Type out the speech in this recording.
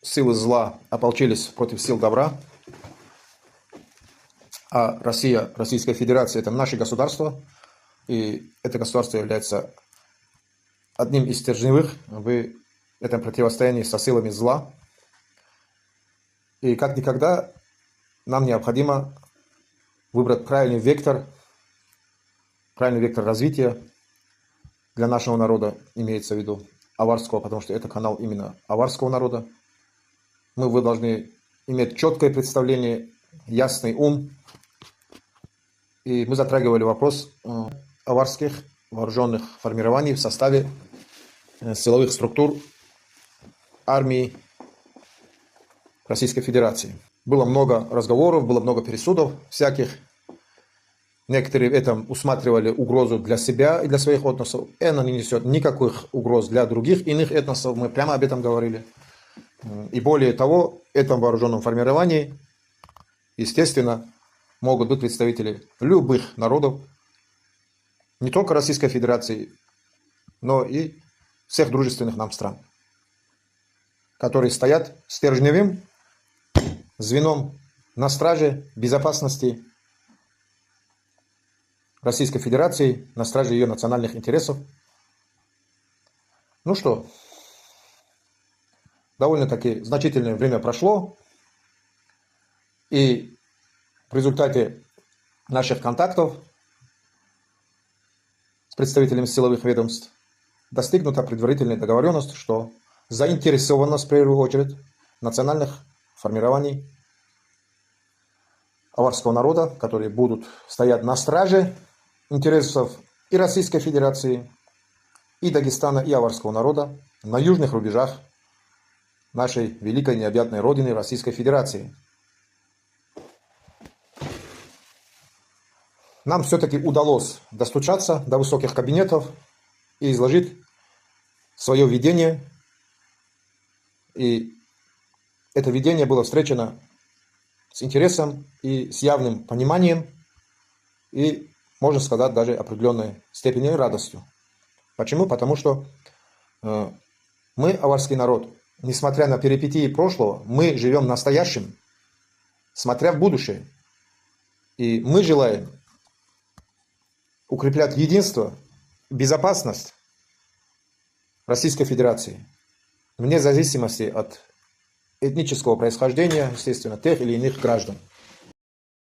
силы зла ополчились против сил добра, а Россия, Российская Федерация – это наше государство, и это государство является одним из стержневых в этом противостоянии со силами зла. И как никогда нам необходимо выбрать правильный вектор развития для нашего народа, имеется в виду аварского, потому что это канал именно аварского народа. Вы должны иметь четкое представление, ясный ум. И мы затрагивали вопрос аварских вооруженных формирований в составе силовых структур армии Российской Федерации. Было много разговоров, было много пересудов всяких. Некоторые этом усматривали угрозу для себя и для своих этносов. Это не несет никаких угроз для других иных этносов. Мы прямо об этом говорили. И более того, в этом вооруженном формировании, естественно, могут быть представители любых народов, не только Российской Федерации, но и всех дружественных нам стран, которые стоят стержневым звеном на страже безопасности Российской Федерации, на страже ее национальных интересов. Ну что, довольно-таки значительное время прошло, и в результате наших контактов с представителями силовых ведомств достигнута предварительная договоренность, что заинтересованность, в первую очередь, национальных формирований аварского народа, которые будут стоять на страже интересов и Российской Федерации, и Дагестана, и аварского народа на южных рубежах нашей великой необъятной родины Российской Федерации. Нам все-таки удалось достучаться до высоких кабинетов и изложить свое видение. И это видение было встречено с интересом и с явным пониманием, и, можно сказать, даже определенной степенью радостью. Почему? Потому что мы, аварский народ, несмотря на перипетии прошлого, мы живем настоящим, смотря в будущее. И мы желаем укреплять единство, безопасность Российской Федерации, вне зависимости от этнического происхождения, естественно, тех или иных граждан.